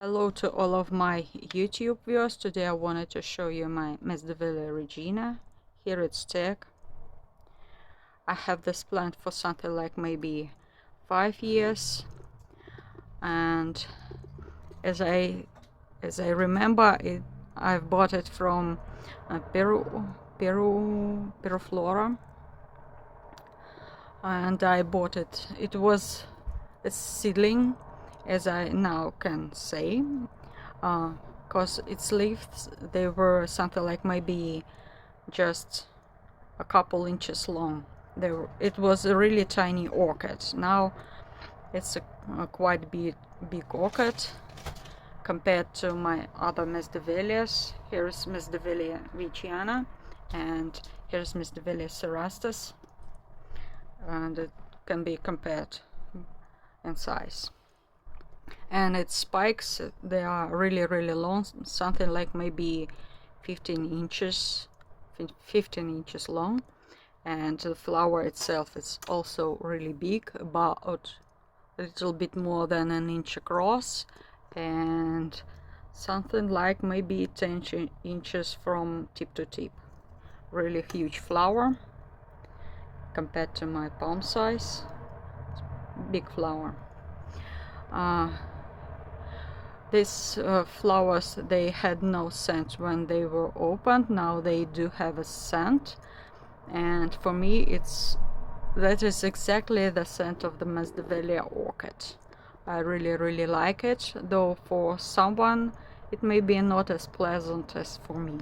Hello to all of my YouTube viewers. Today I wanted to show you my masdevallia Regina. Here it's tag. I have this plant for something like maybe 5 years, and as I remember it, I've bought it from Peru Flora, and I bought it. It was a seedling, as I now can say, because its leaves, they were something like maybe just a couple inches long. It was a really tiny orchid. Now it's a quite big orchid compared to my other masdevallias. Here's masdevallia Regina, and here's masdevallia cerastus, and it can be compared in size. And its spikes, they are really long, something like maybe 15 inches long, and the flower itself is also really big, about a little bit more than an inch across, and something like maybe 10 inches from tip to tip. Really huge flower compared to my palm size. Big flower. These flowers, they had no scent when they were opened. Now they do have a scent, and for me that is exactly the scent of the masdevallia orchid. I really like it, though for someone it may be not as pleasant as for me.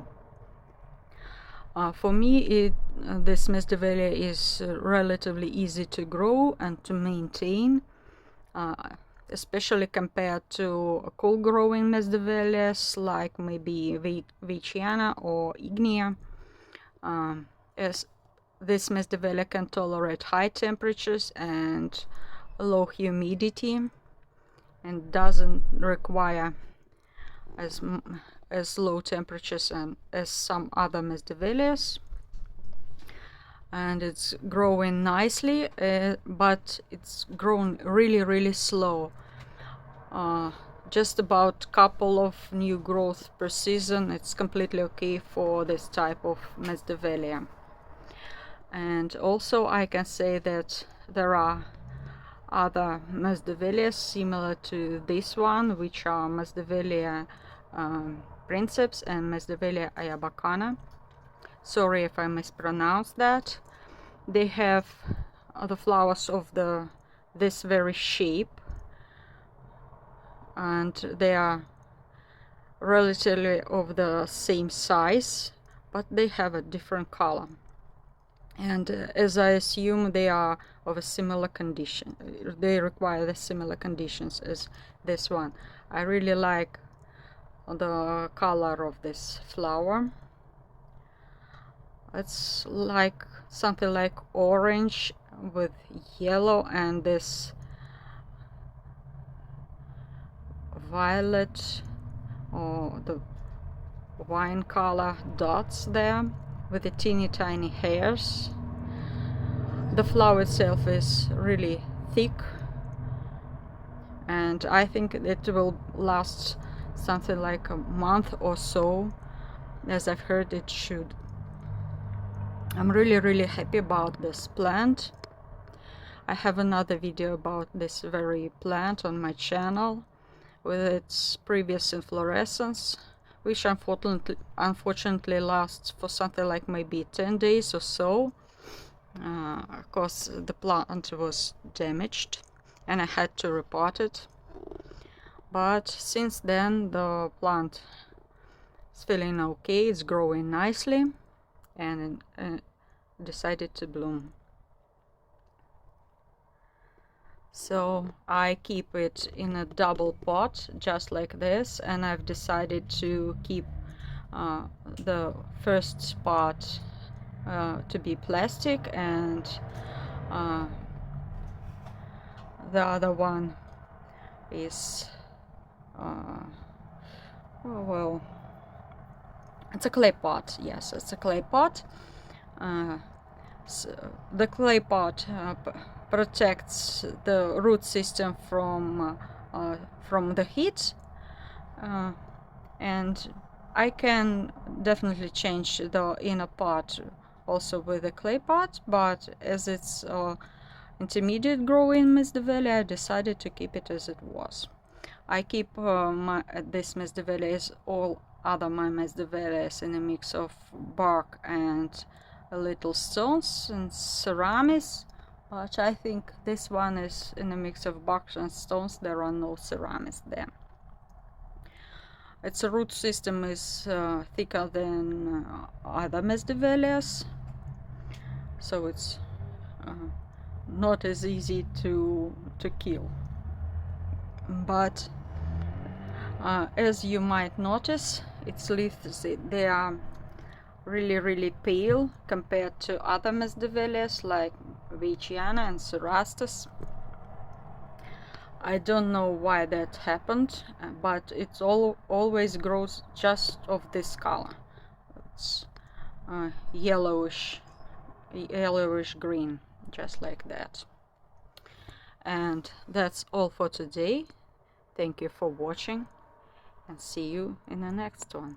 For me, this masdevallia is relatively easy to grow and to maintain, especially compared to cool growing masdevallias like maybe Veitchiana or Ignea, as this masdevallia can tolerate high temperatures and low humidity, and doesn't require as low temperatures as some other masdevallias. And it's growing nicely, but it's grown really slow. Just about couple of new growth per season. It's completely okay for this type of masdevallia. And also I can say that there are other masdevallias similar to this one, which are masdevallia princeps and masdevallia ayabacana. Sorry if I mispronounced that. They have the flowers of this very shape, and they are relatively of the same size, but they have a different color. And as I assume they are of a similar condition, they require the similar conditions as this one. I really like the color of this flower. It's like something like orange with yellow and this violet or the wine color dots there with the teeny tiny hairs. The flower itself is really thick, and I think it will last something like a month or so, as I've heard it should. I'm really happy about this plant. I have another video about this very plant on my channel with its previous inflorescence, which unfortunately lasts for something like maybe 10 days or so. Of course, the plant was damaged and I had to repot it. But since then the plant is feeling okay, it's growing nicely, and decided to bloom. So I keep it in a double pot just like this, and I've decided to keep the first pot to be plastic, and the other one is well, it's a clay pot. Yes, it's a clay pot. So the clay pot protects the root system from the heat, and I can definitely change the inner part also with the clay pot, but as it's intermediate growing masdevallia, I decided to keep it as it was. I keep this masdevallia as all other my masdevallias in a mix of bark and little stones and ceramics, but I think this one is in a mix of bark and stones. There are no ceramics there. Its root system is thicker than other masdevallias, so it's not as easy to kill. But as you might notice, its leaves, they are really pale compared to other masdevallias like Regina and Cerastus. I don't know why that happened, but it always grows just of this color. It's yellowish green, just like that. And that's all for today. Thank you for watching, and see you in the next one.